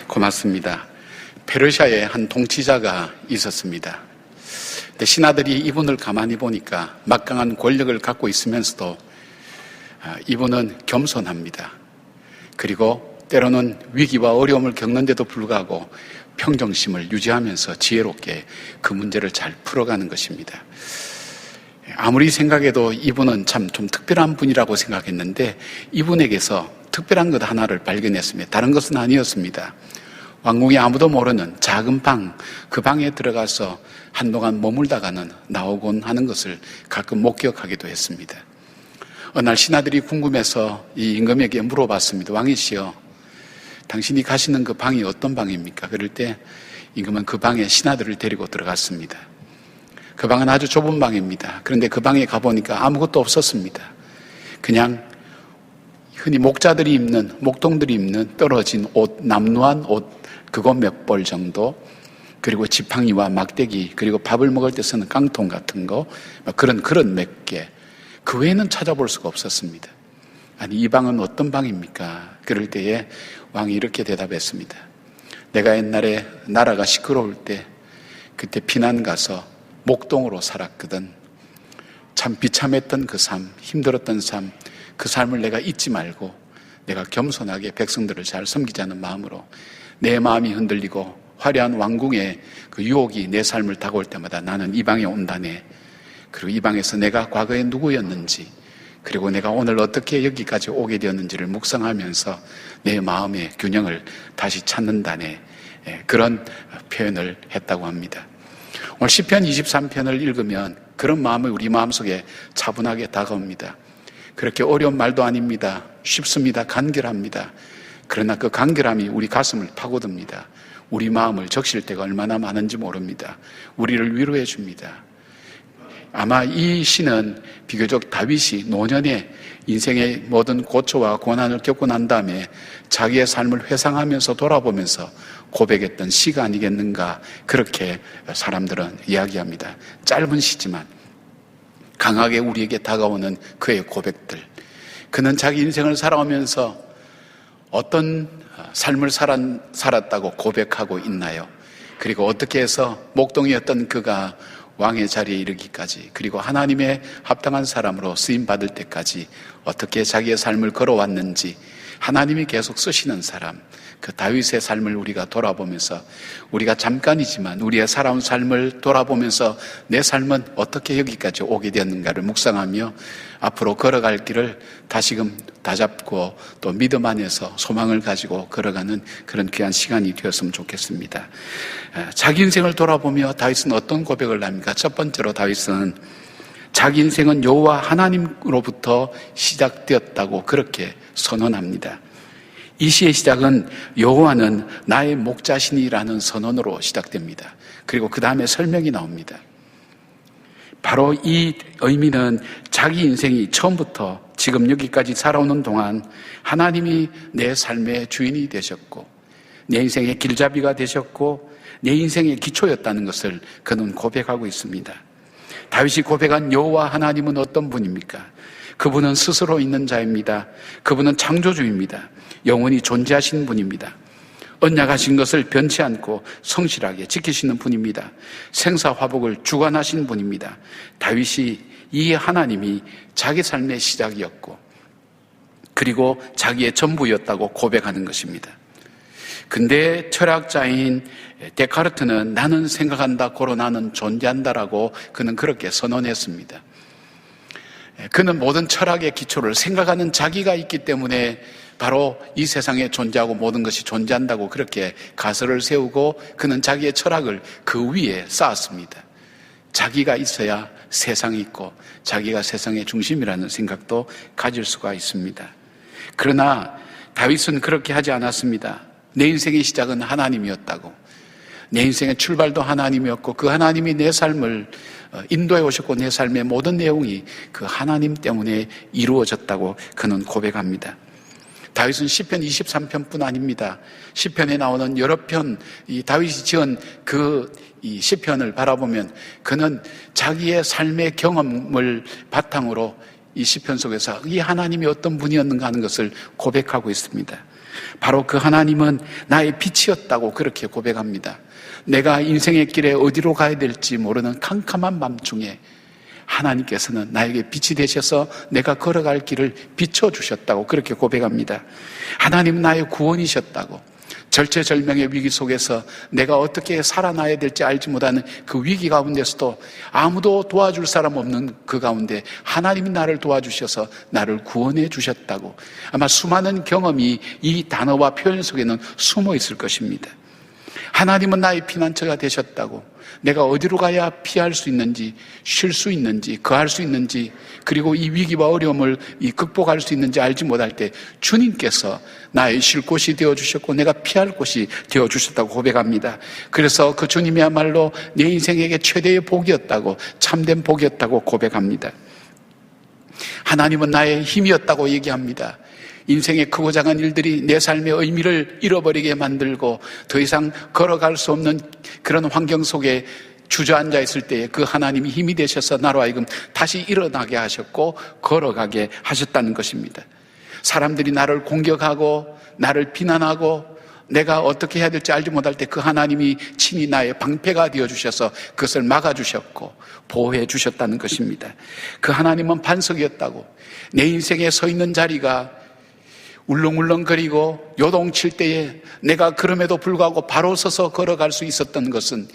고맙습니다. 페르시아에 한 통치자가 있었습니다. 근데 신하들이 이분을 가만히 보니까 막강한 권력을 갖고 있으면서도 이분은 겸손합니다. 그리고 때로는 위기와 어려움을 겪는데도 불구하고 평정심을 유지하면서 지혜롭게 그 문제를 잘 풀어가는 것입니다. 아무리 생각해도 이분은 참 좀 특별한 분이라고 생각했는데 이분에게서 특별한 것 하나를 발견했습니다. 다른 것은 아니었습니다. 왕궁에 아무도 모르는 작은 방, 그 방에 들어가서 한동안 머물다가는 나오곤 하는 것을 가끔 목격하기도 했습니다. 어느 날 신하들이 궁금해서 이 임금에게 물어봤습니다. 왕이시여, 당신이 가시는 그 방이 어떤 방입니까? 그럴 때 임금은 그 방에 신하들을 데리고 들어갔습니다. 그 방은 아주 좁은 방입니다. 그런데 그 방에 가보니까 아무것도 없었습니다. 그냥 흔히 목자들이 입는, 목동들이 입는 떨어진 옷, 남루한 옷, 그거 몇 벌 정도, 그리고 지팡이와 막대기, 그리고 밥을 먹을 때 쓰는 깡통 같은 거, 그런 그릇 몇 개, 그 외에는 찾아볼 수가 없었습니다. 아니, 이 방은 어떤 방입니까? 그럴 때에 왕이 이렇게 대답했습니다. 내가 옛날에 나라가 시끄러울 때 그때 피난 가서 목동으로 살았거든. 참 비참했던 그 삶, 힘들었던 삶, 그 삶을 내가 잊지 말고 내가 겸손하게 백성들을 잘 섬기자는 마음으로 내 마음이 흔들리고 화려한 왕궁의 그 유혹이 내 삶을 다가올 때마다 나는 이 방에 온다네. 그리고 이 방에서 내가 과거에 누구였는지, 그리고 내가 오늘 어떻게 여기까지 오게 되었는지를 묵상하면서 내 마음의 균형을 다시 찾는다네. 그런 표현을 했다고 합니다. 오늘 시편 23편을 읽으면 그런 마음이 우리 마음속에 차분하게 다가옵니다. 그렇게 어려운 말도 아닙니다. 쉽습니다. 간결합니다. 그러나 그 간결함이 우리 가슴을 파고듭니다. 우리 마음을 적실 때가 얼마나 많은지 모릅니다. 우리를 위로해 줍니다. 아마 이 시는 비교적 다윗이 노년에 인생의 모든 고초와 고난을 겪고 난 다음에 자기의 삶을 회상하면서 돌아보면서 고백했던 시가 아니겠는가, 그렇게 사람들은 이야기합니다. 짧은 시지만 강하게 우리에게 다가오는 그의 고백들. 그는 자기 인생을 살아오면서 어떤 삶을 살았다고 고백하고 있나요? 그리고 어떻게 해서 목동이었던 그가 왕의 자리에 이르기까지, 그리고 하나님의 합당한 사람으로 쓰임받을 때까지 어떻게 자기의 삶을 걸어왔는지, 하나님이 계속 쓰시는 사람, 그 다윗의 삶을 우리가 돌아보면서, 우리가 잠깐이지만 우리의 살아온 삶을 돌아보면서 내 삶은 어떻게 여기까지 오게 되었는가를 묵상하며 앞으로 걸어갈 길을 다시금 다잡고 또 믿음 안에서 소망을 가지고 걸어가는 그런 귀한 시간이 되었으면 좋겠습니다. 자기 인생을 돌아보며 다윗은 어떤 고백을 합니까? 첫 번째로 다윗은 자기 인생은 여호와 하나님으로부터 시작되었다고 그렇게 선언합니다. 이 시의 시작은 여호와는 나의 목자시니라는 선언으로 시작됩니다. 그리고 그 다음에 설명이 나옵니다. 바로 이 의미는 자기 인생이 처음부터 지금 여기까지 살아오는 동안 하나님이 내 삶의 주인이 되셨고 내 인생의 길잡이가 되셨고 내 인생의 기초였다는 것을 그는 고백하고 있습니다. 다윗이 고백한 여호와 하나님은 어떤 분입니까? 그분은 스스로 있는 자입니다. 그분은 창조주입니다. 영원히 존재하신 분입니다. 언약하신 것을 변치 않고 성실하게 지키시는 분입니다. 생사화복을 주관하신 분입니다. 다윗이 이 하나님이 자기 삶의 시작이었고 그리고 자기의 전부였다고 고백하는 것입니다. 근데 철학자인 데카르트는 나는 생각한다, 고로 나는 존재한다라고 그는 그렇게 선언했습니다. 그는 모든 철학의 기초를 생각하는 자기가 있기 때문에 바로 이 세상에 존재하고 모든 것이 존재한다고 그렇게 가설을 세우고 그는 자기의 철학을 그 위에 쌓았습니다. 자기가 있어야 세상이 있고 자기가 세상의 중심이라는 생각도 가질 수가 있습니다. 그러나 다윗은 그렇게 하지 않았습니다. 내 인생의 시작은 하나님이었다고, 내 인생의 출발도 하나님이었고 그 하나님이 내 삶을 인도해 오셨고 내 삶의 모든 내용이 그 하나님 때문에 이루어졌다고 그는 고백합니다. 다윗은 시편 23편뿐 아닙니다. 시편에 나오는 여러 편, 이 다윗이 지은 이 시편을 바라보면 그는 자기의 삶의 경험을 바탕으로 이 시편 속에서 이 하나님이 어떤 분이었는가 하는 것을 고백하고 있습니다. 바로 그 하나님은 나의 빛이었다고 그렇게 고백합니다. 내가 인생의 길에 어디로 가야 될지 모르는 캄캄한 밤중에 하나님께서는 나에게 빛이 되셔서 내가 걸어갈 길을 비춰주셨다고 그렇게 고백합니다. 하나님은 나의 구원이셨다고, 절체절명의 위기 속에서 내가 어떻게 살아나야 될지 알지 못하는 그 위기 가운데서도 아무도 도와줄 사람 없는 그 가운데 하나님이 나를 도와주셔서 나를 구원해 주셨다고, 아마 수많은 경험이 이 단어와 표현 속에는 숨어 있을 것입니다. 하나님은 나의 피난처가 되셨다고, 내가 어디로 가야 피할 수 있는지, 쉴 수 있는지, 거할 수 있는지, 그리고 이 위기와 어려움을 극복할 수 있는지 알지 못할 때 주님께서 나의 쉴 곳이 되어주셨고 내가 피할 곳이 되어주셨다고 고백합니다. 그래서 그 주님이야말로 내 인생에게 최대의 복이었다고, 참된 복이었다고 고백합니다. 하나님은 나의 힘이었다고 얘기합니다. 인생의 크고 작은 일들이 내 삶의 의미를 잃어버리게 만들고 더 이상 걸어갈 수 없는 그런 환경 속에 주저앉아 있을 때에 그 하나님이 힘이 되셔서 나로 하여금 다시 일어나게 하셨고 걸어가게 하셨다는 것입니다. 사람들이 나를 공격하고 나를 비난하고 내가 어떻게 해야 될지 알지 못할 때 그 하나님이 친히 나의 방패가 되어주셔서 그것을 막아주셨고 보호해 주셨다는 것입니다. 그 하나님은 반석이었다고, 내 인생에 서 있는 자리가 울렁울렁거리고 요동칠 때에 내가 그럼에도 불구하고 바로 서서 걸어갈 수 있었던 것은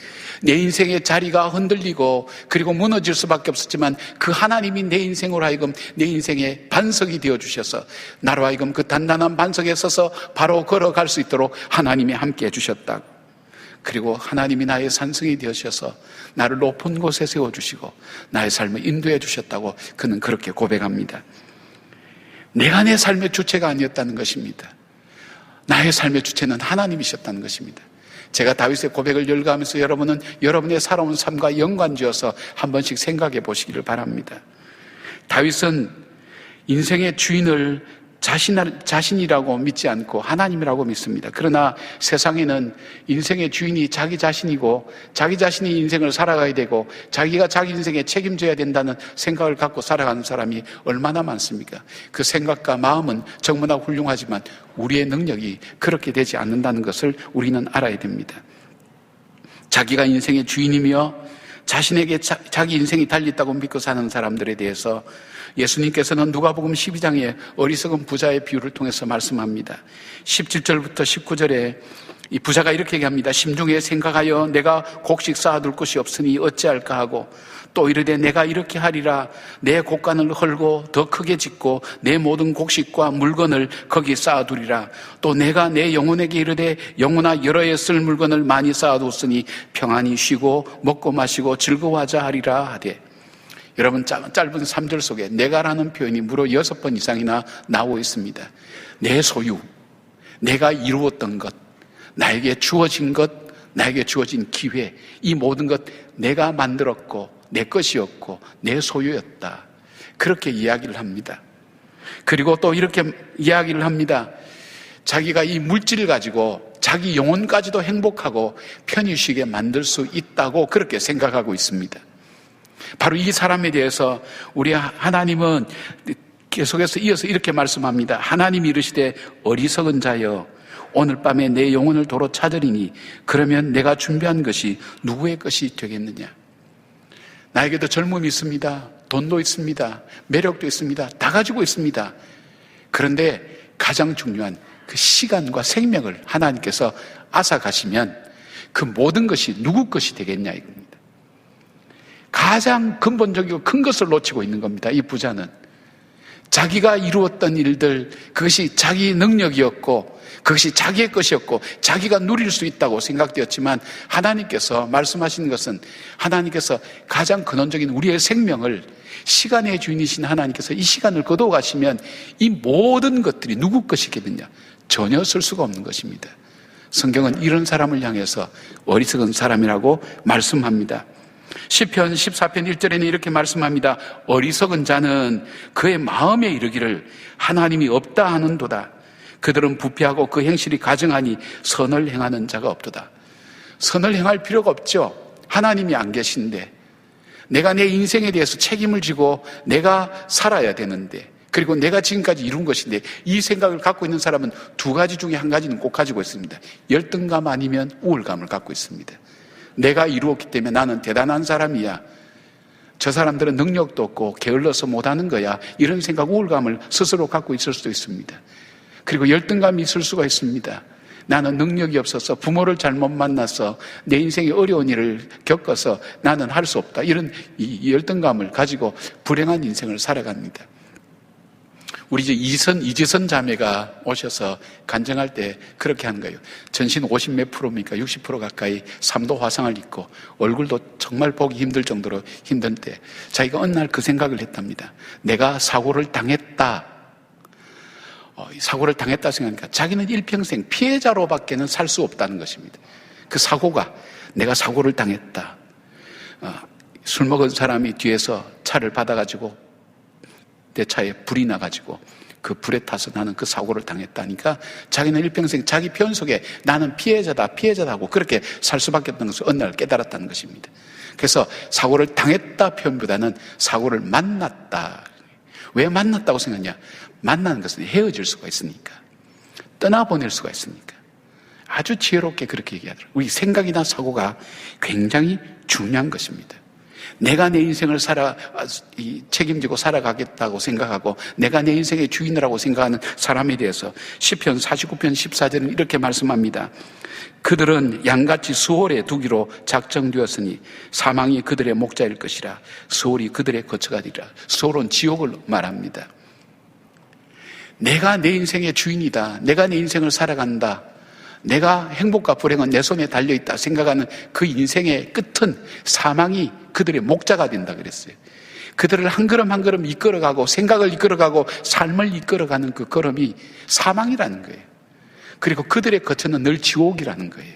내 인생의 자리가 흔들리고 그리고 무너질 수밖에 없었지만 그 하나님이 내 인생으로 하여금 내 인생의 반석이 되어주셔서 나로 하여금 그 단단한 반석에 서서 바로 걸어갈 수 있도록 하나님이 함께 해주셨다고, 그리고 하나님이 나의 산성이 되어주셔서 나를 높은 곳에 세워주시고 나의 삶을 인도해 주셨다고 그는 그렇게 고백합니다. 내가 내 삶의 주체가 아니었다는 것입니다. 나의 삶의 주체는 하나님이셨다는 것입니다. 제가 다윗의 고백을 열거하면서 여러분은 여러분의 살아온 삶과 연관지어서 한 번씩 생각해 보시기를 바랍니다. 다윗은 인생의 주인을 자신이라고 믿지 않고 하나님이라고 믿습니다. 그러나 세상에는 인생의 주인이 자기 자신이고 자기 자신이 인생을 살아가야 되고 자기가 자기 인생에 책임져야 된다는 생각을 갖고 살아가는 사람이 얼마나 많습니까? 그 생각과 마음은 정말 훌륭하지만 우리의 능력이 그렇게 되지 않는다는 것을 우리는 알아야 됩니다. 자기가 인생의 주인이며 자신에게 자기 인생이 달렸다고 믿고 사는 사람들에 대해서 예수님께서는 누가복음 12장에 어리석은 부자의 비유를 통해서 말씀합니다. 17절부터 19절에 이 부자가 이렇게 얘기합니다. 심중에 생각하여 내가 곡식 쌓아둘 곳이 없으니 어찌할까 하고 또 이르되 내가 이렇게 하리라, 내 곡간을 헐고 더 크게 짓고 내 모든 곡식과 물건을 거기 쌓아두리라. 또 내가 내 영혼에게 이르되 영혼아 여러 해 쓸 물건을 많이 쌓아뒀으니 평안히 쉬고 먹고 마시고 즐거워하자 하리라 하되, 여러분 짧은 3절 속에 내가라는 표현이 무려 6번 이상이나 나오고 있습니다. 내 소유, 내가 이루었던 것, 나에게 주어진 것, 나에게 주어진 기회, 이 모든 것 내가 만들었고 내 것이었고 내 소유였다, 그렇게 이야기를 합니다. 그리고 또 이렇게 이야기를 합니다. 자기가 이 물질을 가지고 자기 영혼까지도 행복하고 편히 쉬게 만들 수 있다고 그렇게 생각하고 있습니다. 바로 이 사람에 대해서 우리 하나님은 계속해서 이어서 이렇게 말씀합니다. 하나님이 이르시되 어리석은 자여 오늘 밤에 내 영혼을 도로 찾으리니 그러면 내가 준비한 것이 누구의 것이 되겠느냐. 나에게도 젊음이 있습니다. 돈도 있습니다. 매력도 있습니다. 다 가지고 있습니다. 그런데 가장 중요한 그 시간과 생명을 하나님께서 앗아가시면 그 모든 것이 누구 것이 되겠냐 이겁니다. 가장 근본적이고 큰 것을 놓치고 있는 겁니다. 이 부자는 자기가 이루었던 일들, 그것이 자기 능력이었고 그것이 자기의 것이었고 자기가 누릴 수 있다고 생각되었지만 하나님께서 말씀하시는 것은, 하나님께서 가장 근원적인 우리의 생명을, 시간의 주인이신 하나님께서 이 시간을 거두어 가시면 이 모든 것들이 누구 것이겠느냐? 전혀 쓸 수가 없는 것입니다. 성경은 이런 사람을 향해서 어리석은 사람이라고 말씀합니다. 시편 14편 1절에는 이렇게 말씀합니다. 어리석은 자는 그의 마음에 이르기를 하나님이 없다 하는도다. 그들은 부패하고 그 행실이 가증하니 선을 행하는 자가 없도다. 선을 행할 필요가 없죠. 하나님이 안 계신데 내가 내 인생에 대해서 책임을 지고 내가 살아야 되는데 그리고 내가 지금까지 이룬 것인데 이 생각을 갖고 있는 사람은 두 가지 중에 한 가지는 꼭 가지고 있습니다. 열등감 아니면 우울감을 갖고 있습니다. 내가 이루었기 때문에 나는 대단한 사람이야. 저 사람들은 능력도 없고 게을러서 못하는 거야. 이런 생각, 우울감을 스스로 갖고 있을 수도 있습니다. 그리고 열등감이 있을 수가 있습니다. 나는 능력이 없어서 부모를 잘못 만나서 내 인생에 어려운 일을 겪어서 나는 할 수 없다. 이런 이 열등감을 가지고 불행한 인생을 살아갑니다. 우리 이제 이지선 자매가 오셔서 간증할 때 그렇게 하는 거예요. 전신 50몇 프로입니까? 60% 가까이 3도 화상을 입고 얼굴도 정말 보기 힘들 정도로 힘든 때 자기가 어느 날 그 생각을 했답니다. 내가 사고를 당했다. 사고를 당했다 생각하니까 자기는 일평생 피해자로밖에는 살 수 없다는 것입니다. 그 사고가 내가 사고를 당했다. 술 먹은 사람이 뒤에서 차를 받아가지고 내 차에 불이 나가지고 그 불에 타서 나는 그 사고를 당했다니까 자기는 일평생 자기 표현 속에 나는 피해자다고 그렇게 살 수밖에 없는 것을 어느 날 깨달았다는 것입니다. 그래서 사고를 당했다 표현보다는 사고를 만났다. 왜 만났다고 생각하냐? 만나는 것은 헤어질 수가 있으니까, 떠나보낼 수가 있으니까. 아주 지혜롭게 그렇게 얘기하더라고요. 우리 생각이나 사고가 굉장히 중요한 것입니다. 내가 내 인생을 책임지고 살아가겠다고 생각하고 내가 내 인생의 주인이라고 생각하는 사람에 대해서 시편 49편 14절은 이렇게 말씀합니다. 그들은 양같이 수월에 두기로 작정되었으니 사망이 그들의 목자일 것이라. 수월이 그들의 거처가 되리라. 수월은 지옥을 말합니다. 내가 내 인생의 주인이다. 내가 내 인생을 살아간다. 내가 행복과 불행은 내 손에 달려있다 생각하는 그 인생의 끝은 사망이 그들의 목자가 된다 그랬어요. 그들을 한 걸음 한 걸음 이끌어가고 생각을 이끌어가고 삶을 이끌어가는 그 걸음이 사망이라는 거예요. 그리고 그들의 거처는 늘 지옥이라는 거예요.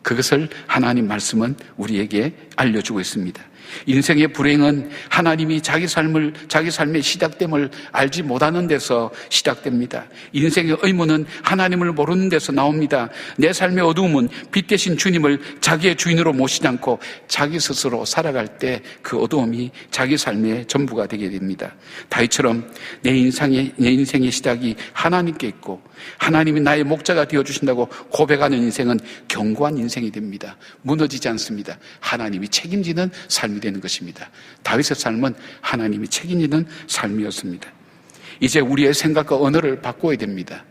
그것을 하나님 말씀은 우리에게 알려주고 있습니다. 인생의 불행은 하나님이 자기 삶의 시작됨을 알지 못하는 데서 시작됩니다. 인생의 의문은 하나님을 모르는 데서 나옵니다. 내 삶의 어두움은 빛 대신 주님을 자기의 주인으로 모시지 않고 자기 스스로 살아갈 때 그 어두움이 자기 삶의 전부가 되게 됩니다. 다윗처럼 내 인생의 시작이 하나님께 있고 하나님이 나의 목자가 되어주신다고 고백하는 인생은 견고한 인생이 됩니다. 무너지지 않습니다. 하나님이 책임지는 삶이 되는 것입니다. 다윗의 삶은 하나님이 책임지는 삶이었습니다. 이제 우리의 생각과 언어를 바꿔야 됩니다.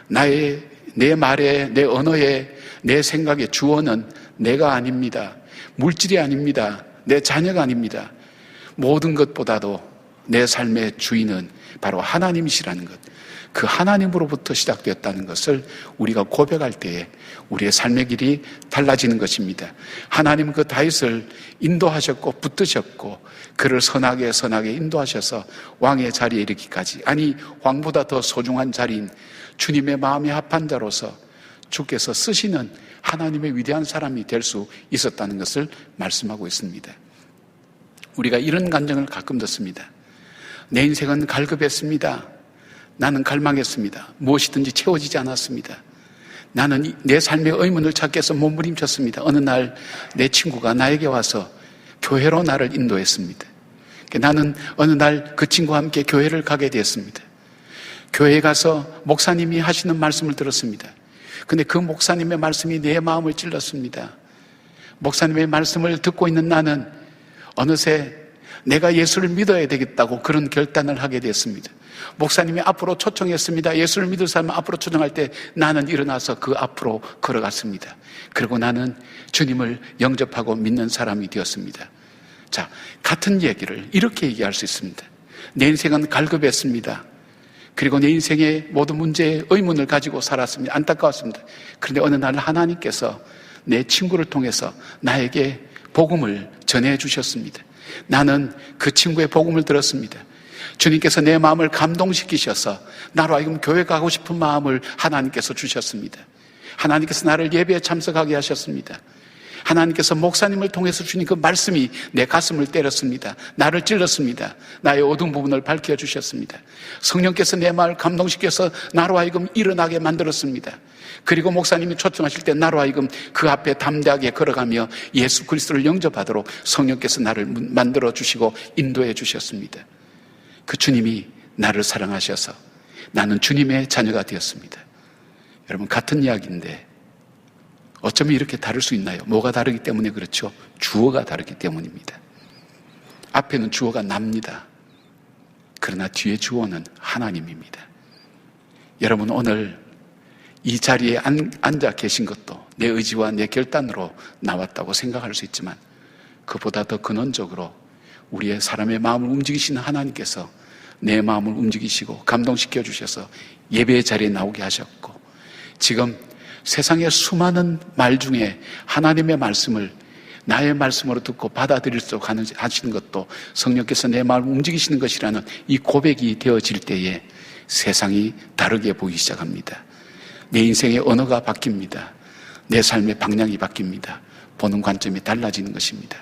내 말에, 내 언어에, 내 생각의 주어는 내가 아닙니다. 물질이 아닙니다. 내 자녀가 아닙니다. 모든 것보다도 내 삶의 주인은 바로 하나님이시라는 것. 그 하나님으로부터 시작되었다는 것을 우리가 고백할 때에 우리의 삶의 길이 달라지는 것입니다. 하나님은 그 다윗을 인도하셨고 붙드셨고 그를 선하게 인도하셔서 왕의 자리에 이르기까지, 아니 왕보다 더 소중한 자리인 주님의 마음에 합한 자로서 주께서 쓰시는 하나님의 위대한 사람이 될 수 있었다는 것을 말씀하고 있습니다. 우리가 이런 감정을 가끔 듣습니다. 내 인생은 갈급했습니다. 나는 갈망했습니다. 무엇이든지 채워지지 않았습니다. 나는 내 삶의 의문을 찾기 위해서 몸부림쳤습니다. 어느 날 내 친구가 나에게 와서 교회로 나를 인도했습니다. 나는 어느 날 그 친구와 함께 교회를 가게 되었습니다. 교회에 가서 목사님이 하시는 말씀을 들었습니다. 근데 그 목사님의 말씀이 내 마음을 찔렀습니다. 목사님의 말씀을 듣고 있는 나는 어느새 내가 예수를 믿어야 되겠다고 그런 결단을 하게 됐습니다. 목사님이 앞으로 초청했습니다. 예수를 믿을 사람 앞으로 초청할 때 나는 일어나서 그 앞으로 걸어갔습니다. 그리고 나는 주님을 영접하고 믿는 사람이 되었습니다. 자, 같은 얘기를 이렇게 얘기할 수 있습니다. 내 인생은 갈급했습니다. 그리고 내 인생의 모든 문제에 의문을 가지고 살았습니다. 안타까웠습니다. 그런데 어느 날 하나님께서 내 친구를 통해서 나에게 복음을 전해 주셨습니다. 나는 그 친구의 복음을 들었습니다. 주님께서 내 마음을 감동시키셔서 나로 하여금 교회 가고 싶은 마음을 하나님께서 주셨습니다. 하나님께서 나를 예배에 참석하게 하셨습니다. 하나님께서 목사님을 통해서 주신 그 말씀이 내 가슴을 때렸습니다. 나를 찔렀습니다. 나의 어두운 부분을 밝혀주셨습니다. 성령께서 내 마음을 감동시켜서 나로 하여금 일어나게 만들었습니다. 그리고 목사님이 초청하실 때 나로 하여금 그 앞에 담대하게 걸어가며 예수 그리스도를 영접하도록 성령께서 나를 만들어주시고 인도해 주셨습니다. 그 주님이 나를 사랑하셔서 나는 주님의 자녀가 되었습니다. 여러분, 같은 이야기인데 어쩌면 이렇게 다를 수 있나요? 뭐가 다르기 때문에 그렇죠? 주어가 다르기 때문입니다. 앞에는 주어가 납니다. 그러나 뒤에 주어는 하나님입니다. 여러분, 오늘 이 자리에 앉아 계신 것도 내 의지와 내 결단으로 나왔다고 생각할 수 있지만, 그보다 더 근원적으로 우리의 사람의 마음을 움직이시는 하나님께서 내 마음을 움직이시고 감동시켜 주셔서 예배의 자리에 나오게 하셨고, 지금 세상의 수많은 말 중에 하나님의 말씀을 나의 말씀으로 듣고 받아들일 수 있도록 하시는 것도 성령께서 내 마음을 움직이시는 것이라는 이 고백이 되어질 때에 세상이 다르게 보이기 시작합니다. 내 인생의 언어가 바뀝니다. 내 삶의 방향이 바뀝니다. 보는 관점이 달라지는 것입니다.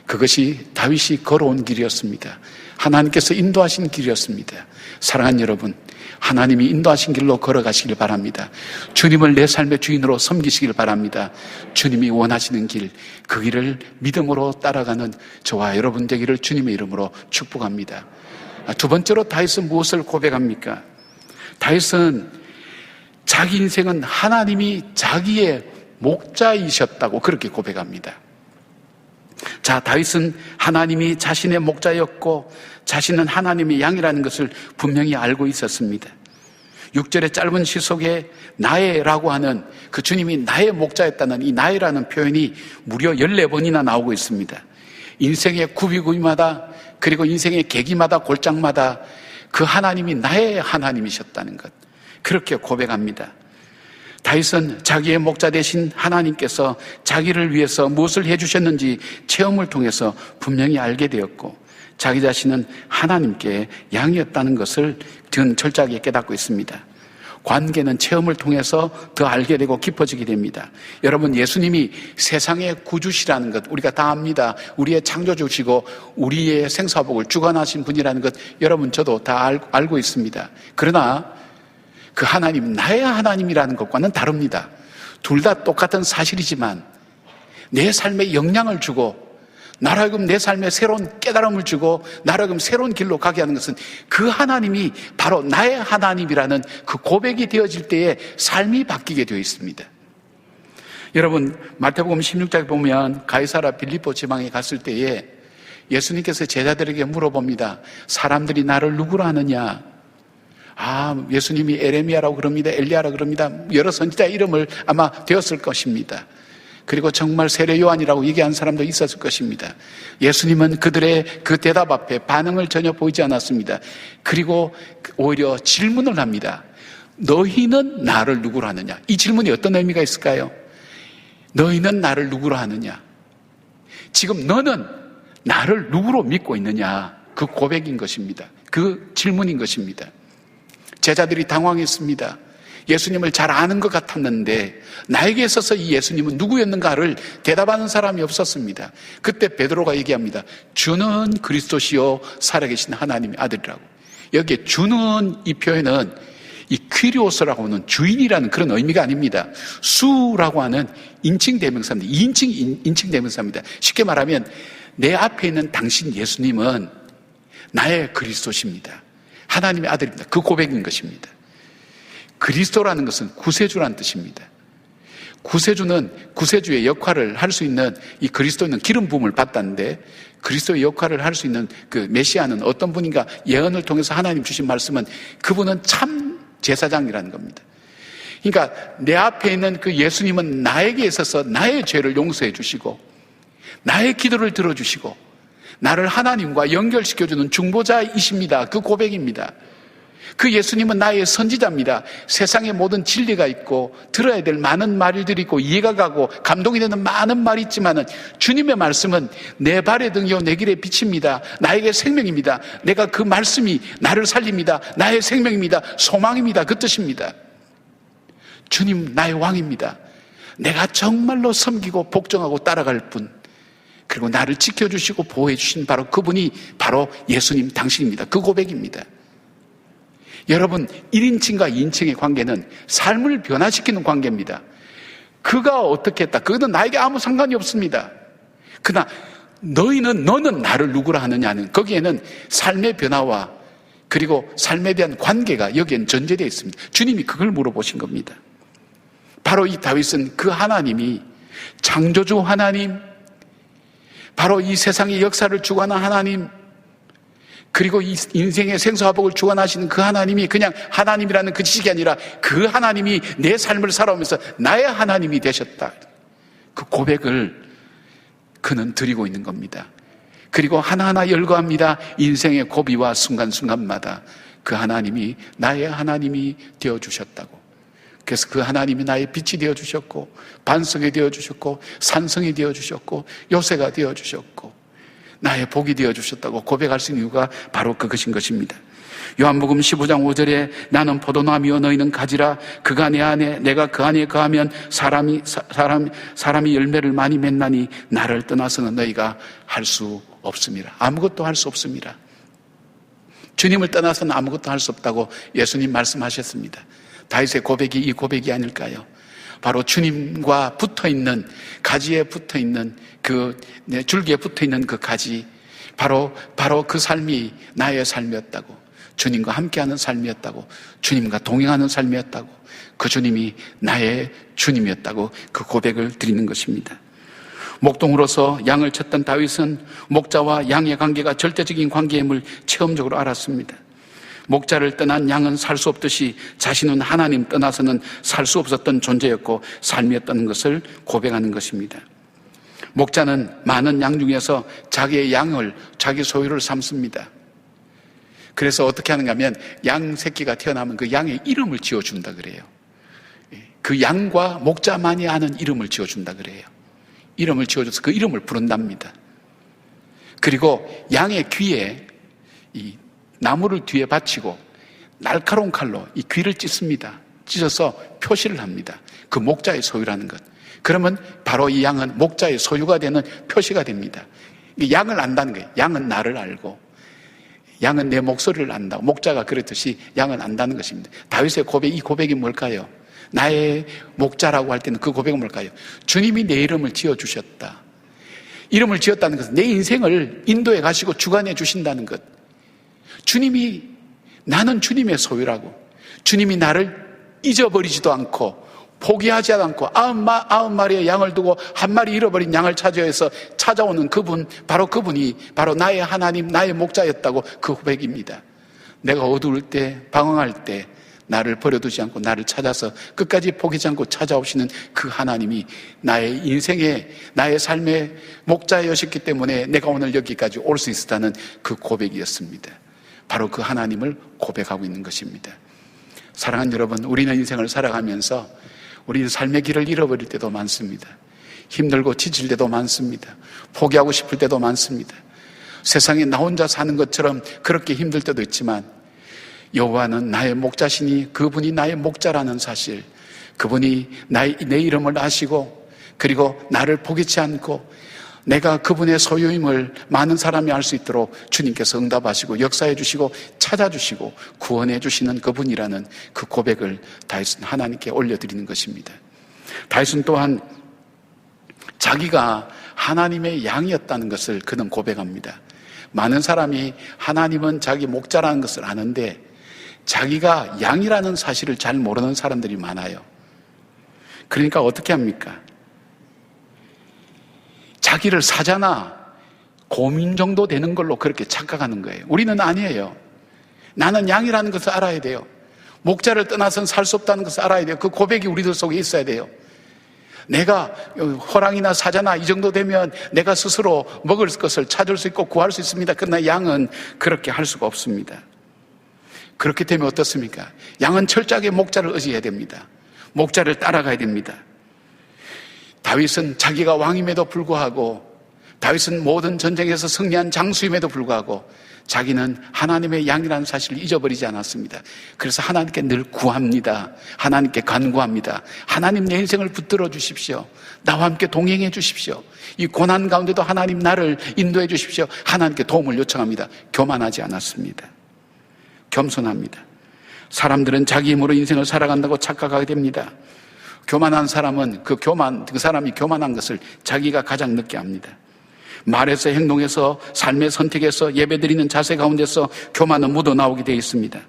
그것이 다윗이 걸어온 길이었습니다. 하나님께서 인도하신 길이었습니다. 사랑하는 여러분, 하나님이 인도하신 길로 걸어가시길 바랍니다. 주님을 내 삶의 주인으로 섬기시길 바랍니다. 주님이 원하시는 길, 그 길을 믿음으로 따라가는 저와 여러분 되기를 주님의 이름으로 축복합니다. 두 번째로 다윗은 무엇을 고백합니까? 다윗은 자기 인생은 하나님이 자기의 목자이셨다고 그렇게 고백합니다. 자, 다윗은 하나님이 자신의 목자였고 자신은 하나님의 양이라는 것을 분명히 알고 있었습니다. 6절의 짧은 시 속에 나의라고 하는 그 주님이 나의 목자였다는 이 나의라는 표현이 무려 14번이나 나오고 있습니다. 인생의 구비구비마다, 그리고 인생의 계기마다, 골장마다 그 하나님이 나의 하나님이셨다는 것, 그렇게 고백합니다. 다윗은 자기의 목자 되신 하나님께서 자기를 위해서 무엇을 해주셨는지 체험을 통해서 분명히 알게 되었고, 자기 자신은 하나님께 양이었다는 것을 철저하게 깨닫고 있습니다. 관계는 체험을 통해서 더 알게 되고 깊어지게 됩니다. 여러분, 예수님이 세상의 구주시라는 것 우리가 다 압니다. 우리의 창조주시고 우리의 생사복을 주관하신 분이라는 것 여러분, 저도 다 알고 있습니다. 그러나 그 하나님, 나의 하나님이라는 것과는 다릅니다. 둘 다 똑같은 사실이지만 내 삶에 영향을 주고 나로 하여금 내 삶에 새로운 깨달음을 주고 나로 하여금 새로운 길로 가게 하는 것은 그 하나님이 바로 나의 하나님이라는 그 고백이 되어질 때에 삶이 바뀌게 되어 있습니다. 여러분, 마태복음 16장에 보면 가이사랴 빌립보 지방에 갔을 때에 예수님께서 제자들에게 물어봅니다. 사람들이 나를 누구로 아느냐? 예수님이 에레미야라고 그럽니다. 엘리야라고 그럽니다. 여러 선지자 이름을 아마 되었을 것입니다. 그리고 정말 세례 요한이라고 얘기한 사람도 있었을 것입니다. 예수님은 그들의 그 대답 앞에 반응을 전혀 보이지 않았습니다. 그리고 오히려 질문을 합니다. 너희는 나를 누구로 하느냐? 이 질문이 어떤 의미가 있을까요? 너희는 나를 누구로 하느냐? 지금 너는 나를 누구로 믿고 있느냐? 그 고백인 것입니다. 그 질문인 것입니다. 제자들이 당황했습니다. 예수님을 잘 아는 것 같았는데 나에게 있어서 이 예수님은 누구였는가를 대답하는 사람이 없었습니다. 그때 베드로가 얘기합니다. 주는 그리스도시요 살아계신 하나님의 아들이라고. 여기에 주는 이 표현은 이 퀴리오스라고 하는 주인이라는 그런 의미가 아닙니다. 수라고 하는 인칭 대명사입니다. 인칭 대명사입니다. 쉽게 말하면 내 앞에 있는 당신 예수님은 나의 그리스도십니다. 하나님의 아들입니다. 그 고백인 것입니다. 그리스도라는 것은 구세주라는 뜻입니다. 구세주는 구세주의 역할을 할 수 있는 이 그리스도는 기름 부음을 받았는데 그리스도의 역할을 할 수 있는 그 메시아는 어떤 분인가 예언을 통해서 하나님 주신 말씀은 그분은 참 제사장이라는 겁니다. 그러니까 내 앞에 있는 그 예수님은 나에게 있어서 나의 죄를 용서해 주시고 나의 기도를 들어주시고 나를 하나님과 연결시켜주는 중보자이십니다. 그 고백입니다. 그 예수님은 나의 선지자입니다. 세상에 모든 진리가 있고 들어야 될 많은 말들이 있고 이해가 가고 감동이 되는 많은 말이 있지만은 주님의 말씀은 내 발의 등이요 내 길의 빛입니다. 나에게 생명입니다. 내가 그 말씀이 나를 살립니다. 나의 생명입니다. 소망입니다. 그 뜻입니다. 주님 나의 왕입니다. 내가 정말로 섬기고 복종하고 따라갈 분, 그리고 나를 지켜주시고 보호해 주신 바로 그분이 바로 예수님 당신입니다. 그 고백입니다. 여러분, 1인칭과 2인칭의 관계는 삶을 변화시키는 관계입니다. 그가 어떻게 했다, 그거는 나에게 아무 상관이 없습니다. 그러나 너는 나를 누구라 하느냐는 거기에는 삶의 변화와 그리고 삶에 대한 관계가 여기엔 전제되어 있습니다. 주님이 그걸 물어보신 겁니다. 바로 이 다윗은 그 하나님이 창조주 하나님, 바로 이 세상의 역사를 주관하는 하나님, 그리고 이 인생의 생사화복을 주관하시는 그 하나님이 그냥 하나님이라는 그 지식이 아니라 그 하나님이 내 삶을 살아오면서 나의 하나님이 되셨다. 그 고백을 그는 드리고 있는 겁니다. 그리고 하나하나 열거합니다. 인생의 고비와 순간순간마다 그 하나님이 나의 하나님이 되어주셨다고. 그래서 그 하나님이 나의 빛이 되어주셨고, 반석이 되어주셨고, 산성이 되어주셨고, 요새가 되어주셨고, 나의 복이 되어주셨다고 고백할 수 있는 이유가 바로 그것인 것입니다. 요한복음 15장 5절에 나는 포도나무요 너희는 가지라. 그가 내 안에 내가 그 안에 거하면 사람이 열매를 많이 맺나니 나를 떠나서는 너희가 할 수 없습니다. 아무것도 할 수 없습니다. 주님을 떠나서는 아무것도 할 수 없다고 예수님 말씀하셨습니다. 다윗의 고백이 이 고백이 아닐까요? 바로 주님과 붙어있는, 가지에 붙어있는 그 줄기에 붙어있는 그 가지, 바로 그 삶이 나의 삶이었다고, 주님과 함께하는 삶이었다고, 주님과 동행하는 삶이었다고, 그 주님이 나의 주님이었다고 그 고백을 드리는 것입니다. 목동으로서 양을 쳤던 다윗은 목자와 양의 관계가 절대적인 관계임을 체험적으로 알았습니다. 목자를 떠난 양은 살 수 없듯이 자신은 하나님 떠나서는 살 수 없었던 존재였고 삶이었다는 것을 고백하는 것입니다. 목자는 많은 양 중에서 자기의 양을 자기 소유를 삼습니다. 그래서 어떻게 하는가 하면 양 새끼가 태어나면 그 양의 이름을 지어준다 그래요. 그 양과 목자만이 아는 이름을 지어준다 그래요. 이름을 지어줘서 그 이름을 부른답니다. 그리고 양의 귀에 이 나무를 뒤에 받치고 날카로운 칼로 이 귀를 찢습니다. 찢어서 표시를 합니다. 그 목자의 소유라는 것. 그러면 바로 이 양은 목자의 소유가 되는 표시가 됩니다. 양을 안다는 거예요. 양은 나를 알고, 양은 내 목소리를 안다고. 목자가 그랬듯이 양은 안다는 것입니다. 다윗의 고백, 이 고백이 뭘까요? 나의 목자라고 할 때는 그 고백은 뭘까요? 주님이 내 이름을 지어주셨다. 이름을 지었다는 것은 내 인생을 인도해 가시고 주관해 주신다는 것. 주님이, 나는 주님의 소유라고, 주님이 나를 잊어버리지도 않고 포기하지 않고 90마리의 양을 두고 한 마리 잃어버린 양을 찾아 위해서 찾아오는 그분, 바로 그분이 바로 나의 하나님, 나의 목자였다고 그 고백입니다. 내가 어두울 때, 방황할 때 나를 버려두지 않고 나를 찾아서 끝까지 포기하지 않고 찾아오시는 그 하나님이 나의 인생의, 나의 삶의 목자였기 때문에 내가 오늘 여기까지 올 수 있었다는 그 고백이었습니다. 바로 그 하나님을 고백하고 있는 것입니다. 사랑하는 여러분, 우리는 인생을 살아가면서 우리는 삶의 길을 잃어버릴 때도 많습니다. 힘들고 지칠 때도 많습니다. 포기하고 싶을 때도 많습니다. 세상에 나 혼자 사는 것처럼 그렇게 힘들 때도 있지만 여호와는 나의 목자시니 그분이 나의 목자라는 사실, 그분이 내 이름을 아시고 그리고 나를 포기치 않고 내가 그분의 소유임을 많은 사람이 알 수 있도록 주님께서 응답하시고 역사해 주시고 찾아주시고 구원해 주시는 그분이라는 그 고백을 다윗은 하나님께 올려드리는 것입니다. 다윗은 또한 자기가 하나님의 양이었다는 것을 그는 고백합니다. 많은 사람이 하나님은 자기 목자라는 것을 아는데 자기가 양이라는 사실을 잘 모르는 사람들이 많아요. 그러니까 어떻게 합니까? 자기를 사자나 곰인 정도 되는 걸로 그렇게 착각하는 거예요. 우리는 아니에요. 나는 양이라는 것을 알아야 돼요. 목자를 떠나서는 살 수 없다는 것을 알아야 돼요. 그 고백이 우리들 속에 있어야 돼요. 내가 호랑이나 사자나 이 정도 되면 내가 스스로 먹을 것을 찾을 수 있고 구할 수 있습니다. 그러나 양은 그렇게 할 수가 없습니다. 그렇기 때문에 어떻습니까? 양은 철저하게 목자를 의지해야 됩니다. 목자를 따라가야 됩니다. 다윗은 자기가 왕임에도 불구하고, 다윗은 모든 전쟁에서 승리한 장수임에도 불구하고 자기는 하나님의 양이라는 사실을 잊어버리지 않았습니다. 그래서 하나님께 늘 구합니다. 하나님께 간구합니다. 하나님, 내 인생을 붙들어 주십시오. 나와 함께 동행해 주십시오. 이 고난 가운데도 하나님 나를 인도해 주십시오. 하나님께 도움을 요청합니다. 교만하지 않았습니다. 겸손합니다. 사람들은 자기 힘으로 인생을 살아간다고 착각하게 됩니다. 교만한 사람은 그 사람이 교만한 것을 자기가 가장 늦게 압니다. 말에서, 행동에서, 삶의 선택에서, 예배드리는 자세 가운데서 교만은 묻어나오게 되어 있습니다.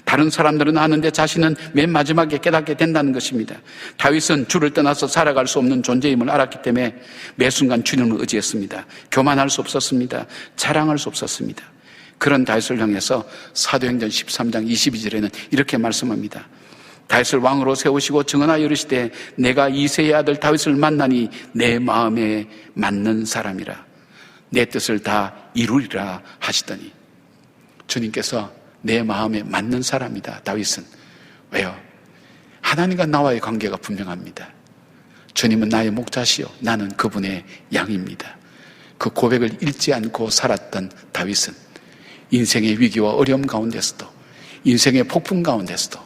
다른 사람들은 아는데 자신은 맨 마지막에 깨닫게 된다는 것입니다. 다윗은 주를 떠나서 살아갈 수 없는 존재임을 알았기 때문에 매 순간 주님을 의지했습니다. 교만할 수 없었습니다. 자랑할 수 없었습니다. 그런 다윗을 향해서 사도행전 13장 22절에는 이렇게 말씀합니다. 다윗을 왕으로 세우시고 증언하여 이르시되 내가 이새의 아들 다윗을 만나니 내 마음에 맞는 사람이라 내 뜻을 다 이루리라 하시더니, 주님께서 내 마음에 맞는 사람이다, 다윗은. 왜요? 하나님과 나와의 관계가 분명합니다. 주님은 나의 목자시요 나는 그분의 양입니다. 그 고백을 잃지 않고 살았던 다윗은 인생의 위기와 어려움 가운데서도, 인생의 폭풍 가운데서도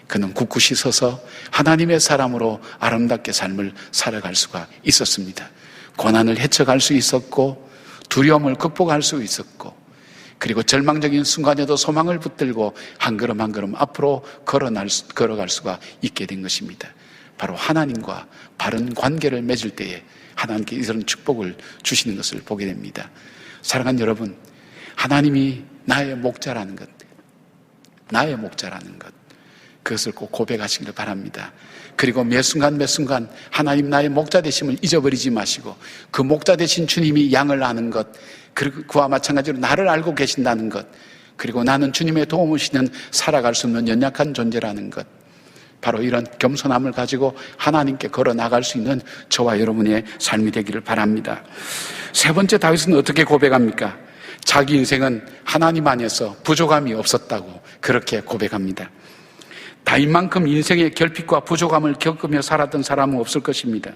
그는 굳굳이 서서 하나님의 사람으로 아름답게 삶을 살아갈 수가 있었습니다. 고난을 헤쳐갈 수 있었고, 두려움을 극복할 수 있었고, 그리고 절망적인 순간에도 소망을 붙들고 한 걸음 한 걸음 앞으로 걸어갈 수가 있게 된 것입니다. 바로 하나님과 바른 관계를 맺을 때에 하나님께 이런 축복을 주시는 것을 보게 됩니다. 사랑하는 여러분, 하나님이 나의 목자라는 것, 나의 목자라는 것, 그것을 꼭 고백하시기를 바랍니다. 그리고 매 순간 매 순간 하나님 나의 목자 되심을 잊어버리지 마시고, 그 목자 되신 주님이 양을 아는 것, 그리고 그와 마찬가지로 나를 알고 계신다는 것, 그리고 나는 주님의 도움을 쉬는 살아갈 수 없는 연약한 존재라는 것, 바로 이런 겸손함을 가지고 하나님께 걸어 나갈 수 있는 저와 여러분의 삶이 되기를 바랍니다. 세 번째, 다윗은 어떻게 고백합니까? 자기 인생은 하나님 안에서 부족함이 없었다고 그렇게 고백합니다. 다윗만큼 인생의 결핍과 부족함을 겪으며 살았던 사람은 없을 것입니다.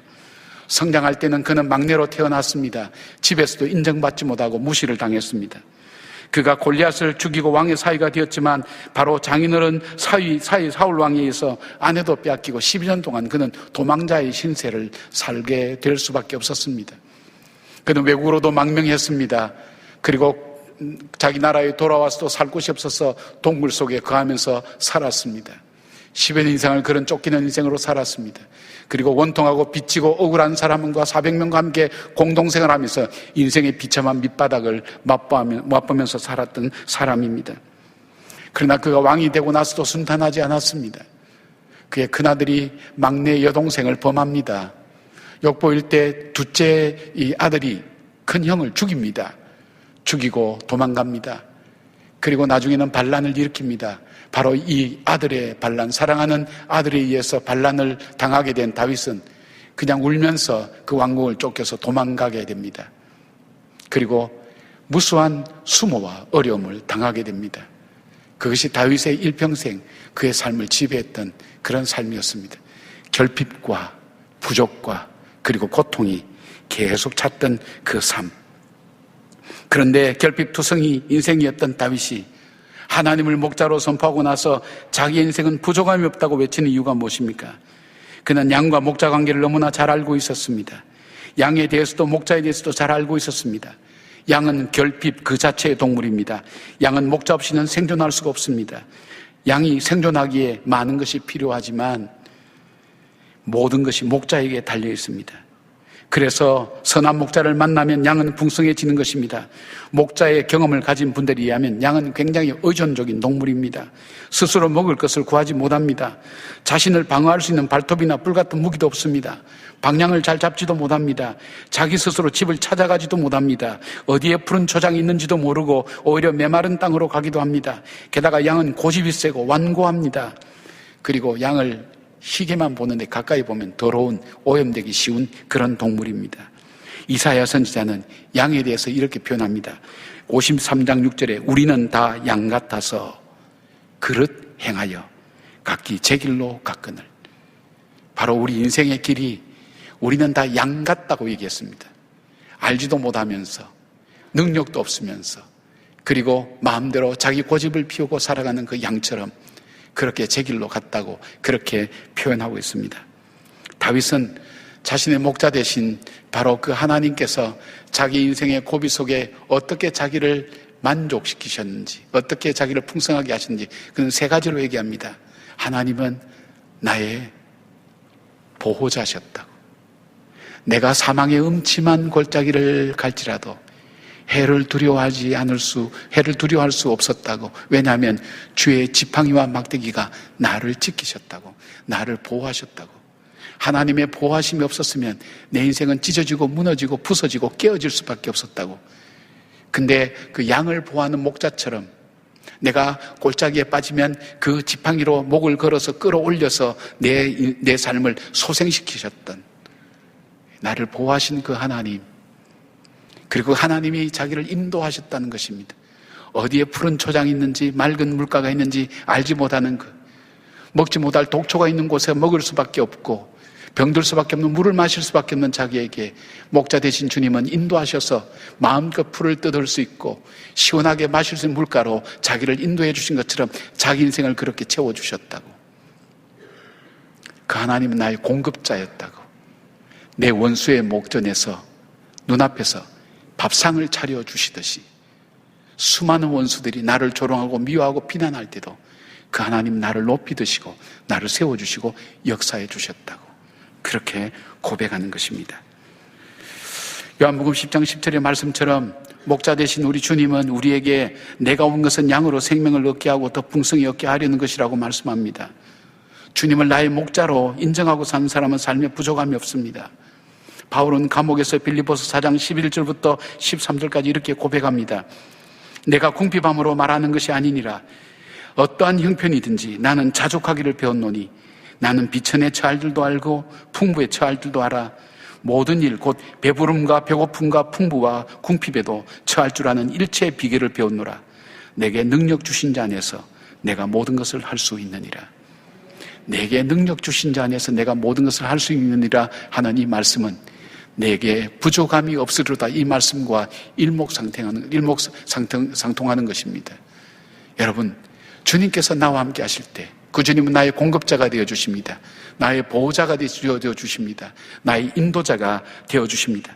성장할 때는 그는 막내로 태어났습니다. 집에서도 인정받지 못하고 무시를 당했습니다. 그가 골리앗을 죽이고 왕의 사위가 되었지만 바로 장인어른 사울 왕에 의해서 아내도 빼앗기고 12년 동안 그는 도망자의 신세를 살게 될 수밖에 없었습니다. 그는 외국으로도 망명했습니다. 그리고 자기 나라에 돌아와서도 살 곳이 없어서 동굴 속에 거하면서 살았습니다. 10여 년 이상을 그런 쫓기는 인생으로 살았습니다. 그리고 원통하고 빚지고 억울한 사람과 400명과 함께 공동생활 하면서 인생의 비참한 밑바닥을 맛보면서 살았던 사람입니다. 그러나 그가 왕이 되고 나서도 순탄하지 않았습니다. 그의 큰아들이 막내 여동생을 범합니다. 욕보일 때 둘째 이 아들이 큰 형을 죽입니다. 죽이고 도망갑니다. 그리고 나중에는 반란을 일으킵니다. 바로 이 아들의 반란, 사랑하는 아들에 의해서 반란을 당하게 된 다윗은 그냥 울면서 그 왕궁을 쫓겨서 도망가게 됩니다. 그리고 무수한 수모와 어려움을 당하게 됩니다. 그것이 다윗의 일평생 그의 삶을 지배했던 그런 삶이었습니다. 결핍과 부족과 그리고 고통이 계속 찾던 그 삶. 그런데 결핍투성이 인생이었던 다윗이 하나님을 목자로 선포하고 나서 자기 인생은 부족함이 없다고 외치는 이유가 무엇입니까? 그는 양과 목자 관계를 너무나 잘 알고 있었습니다. 양에 대해서도 목자에 대해서도 잘 알고 있었습니다. 양은 결핍 그 자체의 동물입니다. 양은 목자 없이는 생존할 수가 없습니다. 양이 생존하기에 많은 것이 필요하지만 모든 것이 목자에게 달려 있습니다. 그래서 선한 목자를 만나면 양은 풍성해지는 것입니다. 목자의 경험을 가진 분들에 의하면 양은 굉장히 의존적인 동물입니다. 스스로 먹을 것을 구하지 못합니다. 자신을 방어할 수 있는 발톱이나 뿔 같은 무기도 없습니다. 방향을 잘 잡지도 못합니다. 자기 스스로 집을 찾아가지도 못합니다. 어디에 푸른 초장이 있는지도 모르고 오히려 메마른 땅으로 가기도 합니다. 게다가 양은 고집이 세고 완고합니다. 그리고 양을 희게만 보는데 가까이 보면 더러운, 오염되기 쉬운 그런 동물입니다. 이사야 선지자는 양에 대해서 이렇게 표현합니다. 53장 6절에 우리는 다 양 같아서 그릇 행하여 각기 제 길로 갔거늘. 바로 우리 인생의 길이 우리는 다 양 같다고 얘기했습니다. 알지도 못하면서 능력도 없으면서 그리고 마음대로 자기 고집을 피우고 살아가는 그 양처럼 그렇게 제 길로 갔다고 그렇게 표현하고 있습니다. 다윗은 자신의 목자 대신 바로 그 하나님께서 자기 인생의 고비 속에 어떻게 자기를 만족시키셨는지, 어떻게 자기를 풍성하게 하셨는지 그는 세 가지로 얘기합니다. 하나님은 나의 보호자셨다고, 내가 사망의 음침한 골짜기를 갈지라도 해를 두려워할 수 없었다고. 왜냐하면 주의 지팡이와 막대기가 나를 지키셨다고, 나를 보호하셨다고. 하나님의 보호하심이 없었으면 내 인생은 찢어지고 무너지고 부서지고 깨어질 수밖에 없었다고. 근데 그 양을 보호하는 목자처럼 내가 골짜기에 빠지면 그 지팡이로 목을 걸어서 끌어올려서 내 삶을 소생시키셨던, 나를 보호하신 그 하나님, 그리고 하나님이 자기를 인도하셨다는 것입니다. 어디에 푸른 초장이 있는지 맑은 물가가 있는지 알지 못하는 먹지 못할 독초가 있는 곳에 먹을 수밖에 없고 병들 수밖에 없는 물을 마실 수밖에 없는 자기에게 목자 되신 주님은 인도하셔서 마음껏 풀을 뜯을 수 있고 시원하게 마실 수 있는 물가로 자기를 인도해 주신 것처럼 자기 인생을 그렇게 채워주셨다고. 그 하나님은 나의 공급자였다고. 내 원수의 목전에서 눈앞에서 밥상을 차려주시듯이 수많은 원수들이 나를 조롱하고 미워하고 비난할 때도 그 하나님 나를 높이 드시고 나를 세워주시고 역사해 주셨다고 그렇게 고백하는 것입니다. 요한복음 10장 10절의 말씀처럼 목자 되신 우리 주님은 우리에게 내가 온 것은 양으로 생명을 얻게 하고 더 풍성히 얻게 하려는 것이라고 말씀합니다. 주님을 나의 목자로 인정하고 사는 사람은 삶에 부족함이 없습니다. 바울은 감옥에서 빌립보서 4장 11절부터 13절까지 이렇게 고백합니다. 내가 궁핍함으로 말하는 것이 아니니라. 어떠한 형편이든지 나는 자족하기를 배웠노니 나는 비천에 처할 줄도 알고 풍부에 처할 줄도 알아. 모든 일 곧 배부름과 배고픔과 풍부와 궁핍에도 처할 줄 아는 일체의 비결을 배웠노라. 내게 능력 주신 자 안에서 내가 모든 것을 할 수 있느니라. 내게 능력 주신 자 안에서 내가 모든 것을 할 수 있느니라 하는 이 말씀은 내게 부족함이 없으리로다, 이 말씀과 일목상통하는 것입니다. 여러분, 주님께서 나와 함께 하실 때 그 주님은 나의 공급자가 되어주십니다. 나의 보호자가 되어주십니다. 나의 인도자가 되어주십니다.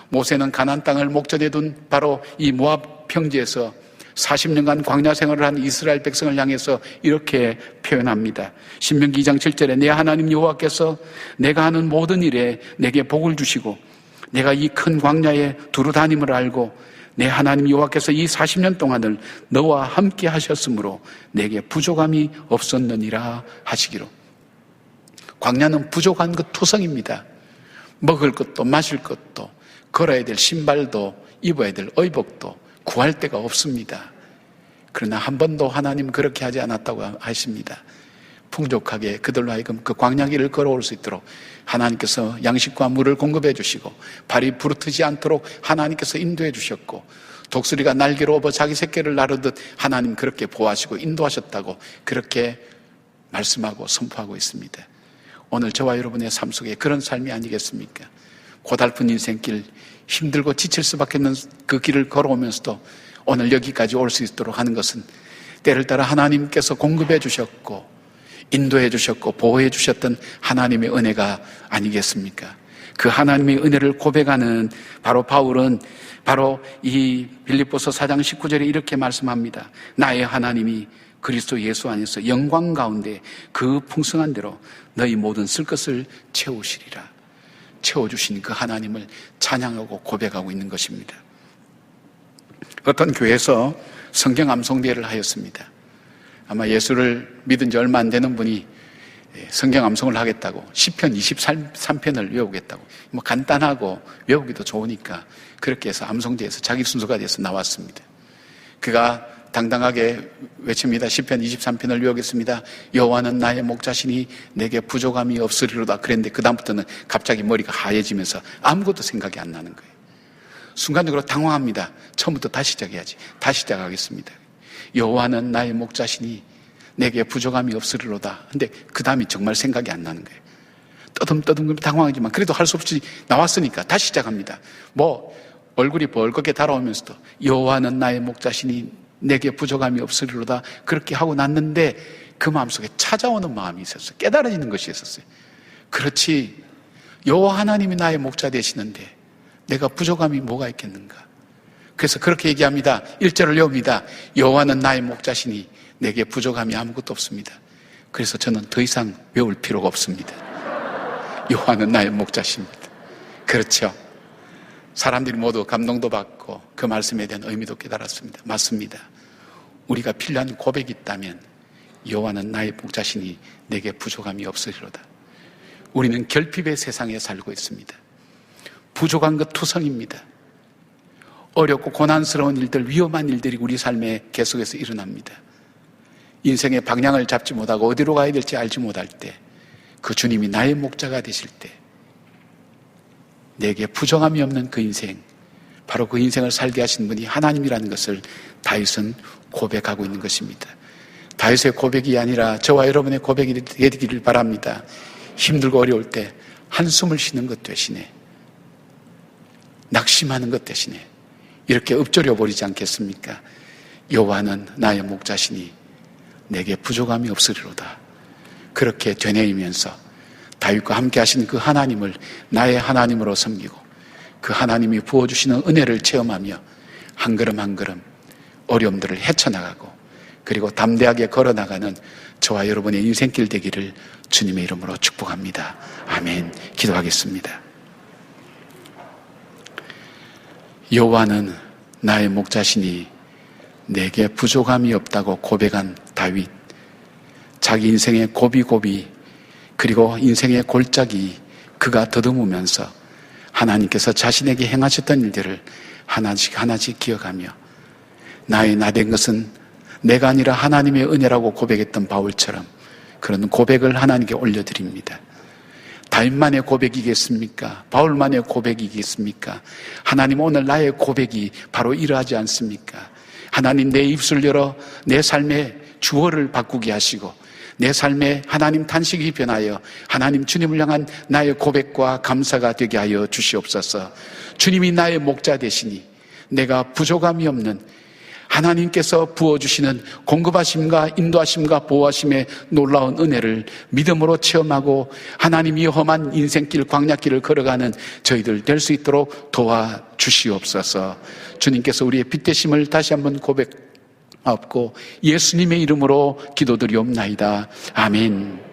모세는 가나안 땅을 목전에 둔 바로 이 모압 평지에서 40년간 광야 생활을 한 이스라엘 백성을 향해서 이렇게 표현합니다. 신명기 2장 7절에 내 하나님 여호와께서 내가 하는 모든 일에 내게 복을 주시고 내가 이 큰 광야에 두루 다님을 알고 내 하나님 여호와께서 이 40년 동안을 너와 함께 하셨으므로 내게 부족함이 없었느니라 하시기로. 광야는 부족한 것 투성입니다. 먹을 것도 마실 것도 걸어야 될 신발도 입어야 될 의복도 구할 데가 없습니다. 그러나 한 번도 하나님 그렇게 하지 않았다고 하십니다. 풍족하게 그들로 하여금 그 광야길을 걸어올 수 있도록 하나님께서 양식과 물을 공급해 주시고 발이 부르트지 않도록 하나님께서 인도해 주셨고 독수리가 날개로 업어 자기 새끼를 나르듯 하나님 그렇게 보호하시고 인도하셨다고 그렇게 말씀하고 선포하고 있습니다. 오늘 저와 여러분의 삶 속에 그런 삶이 아니겠습니까? 고달픈 인생길, 힘들고 지칠 수밖에 없는 그 길을 걸어오면서도 오늘 여기까지 올 수 있도록 하는 것은 때를 따라 하나님께서 공급해 주셨고 인도해 주셨고 보호해 주셨던 하나님의 은혜가 아니겠습니까? 그 하나님의 은혜를 고백하는 바로 바울은 바로 이 빌립보서 4장 19절에 이렇게 말씀합니다. 나의 하나님이 그리스도 예수 안에서 영광 가운데 그 풍성한 대로 너희 모든 쓸 것을 채우시리라. 채워주신 그 하나님을 찬양하고 고백하고 있는 것입니다. 어떤 교회에서 성경 암송대회를 하였습니다. 아마 예수를 믿은 지 얼마 안 되는 분이 성경 암송을 하겠다고 시편 23편을 외우겠다고 뭐 간단하고 외우기도 좋으니까 그렇게 해서 암송대회에서 자기 순서가 돼서 나왔습니다. 그가 당당하게 외칩니다. 시편 23편을 외우겠습니다. 여호와는 나의 목자시니 내게 부족함이 없으리로다. 그랬는데 그 다음부터는 갑자기 머리가 하얘지면서 아무것도 생각이 안 나는 거예요. 순간적으로 당황합니다. 처음부터 다시 시작해야지. 다시 시작하겠습니다. 여호와는 나의 목자시니 내게 부족함이 없으리로다. 근데 그 다음이 정말 생각이 안 나는 거예요. 떠듬떠듬 당황하지만 그래도 할 수 없이 나왔으니까 다시 시작합니다. 얼굴이 벌겋게 달아오면서도 여호와는 나의 목자시니 내게 부족함이 없으리로다. 그렇게 하고 났는데 그 마음속에 찾아오는 마음이 있었어요. 깨달아지는 것이 있었어요. 그렇지, 여호와 하나님이 나의 목자 되시는데 내가 부족함이 뭐가 있겠는가. 그래서 그렇게 얘기합니다. 1절을 외웁니다. 여호와는 나의 목자시니 내게 부족함이 아무것도 없습니다. 그래서 저는 더 이상 외울 필요가 없습니다. 여호와는 나의 목자십니다. 그 그렇죠. 사람들이 모두 감동도 받고 그 말씀에 대한 의미도 깨달았습니다. 맞습니다. 우리가 필요한 고백이 있다면 여호와는 나의 목자시니 내게 부족함이 없으리로다. 우리는 결핍의 세상에 살고 있습니다. 부족한 것 투성입니다. 어렵고 고난스러운 일들, 위험한 일들이 우리 삶에 계속해서 일어납니다. 인생의 방향을 잡지 못하고 어디로 가야 될지 알지 못할 때, 그 주님이 나의 목자가 되실 때 내게 부정함이 없는 그 인생, 바로 그 인생을 살게 하신 분이 하나님이라는 것을 다윗은 고백하고 있는 것입니다. 다윗의 고백이 아니라 저와 여러분의 고백이 되기를 바랍니다. 힘들고 어려울 때 한숨을 쉬는 것 대신에, 낙심하는 것 대신에 이렇게 읊조려 버리지 않겠습니까? 여호와는 나의 목자시니 내게 부족함이 없으리로다. 그렇게 되뇌이면서 다윗과 함께 하신 그 하나님을 나의 하나님으로 섬기고 그 하나님이 부어주시는 은혜를 체험하며 한 걸음 한 걸음 어려움들을 헤쳐나가고 그리고 담대하게 걸어나가는 저와 여러분의 인생길 되기를 주님의 이름으로 축복합니다. 아멘. 기도하겠습니다. 여호와는 나의 목자시니 내게 부족함이 없다고 고백한 다윗, 자기 인생의 고비고비 그리고 인생의 골짜기 그가 더듬으면서 하나님께서 자신에게 행하셨던 일들을 하나씩 하나씩 기억하며 나의 나된 것은 내가 아니라 하나님의 은혜라고 고백했던 바울처럼 그런 고백을 하나님께 올려드립니다. 다윗만의 고백이겠습니까? 바울만의 고백이겠습니까? 하나님, 오늘 나의 고백이 바로 이러하지 않습니까? 하나님, 내 입술 열어 내 삶의 주어를 바꾸게 하시고 내 삶에 하나님 탄식이 변하여 하나님 주님을 향한 나의 고백과 감사가 되게 하여 주시옵소서. 주님이 나의 목자 되시니 내가 부족함이 없는 하나님께서 부어주시는 공급하심과 인도하심과 보호하심의 놀라운 은혜를 믿음으로 체험하고 하나님이 험한 인생길 광야길을 걸어가는 저희들 될 수 있도록 도와주시옵소서. 주님께서 우리의 빛되심을 다시 한번 고백하옵고 예수님의 이름으로 기도드리옵나이다. 아멘.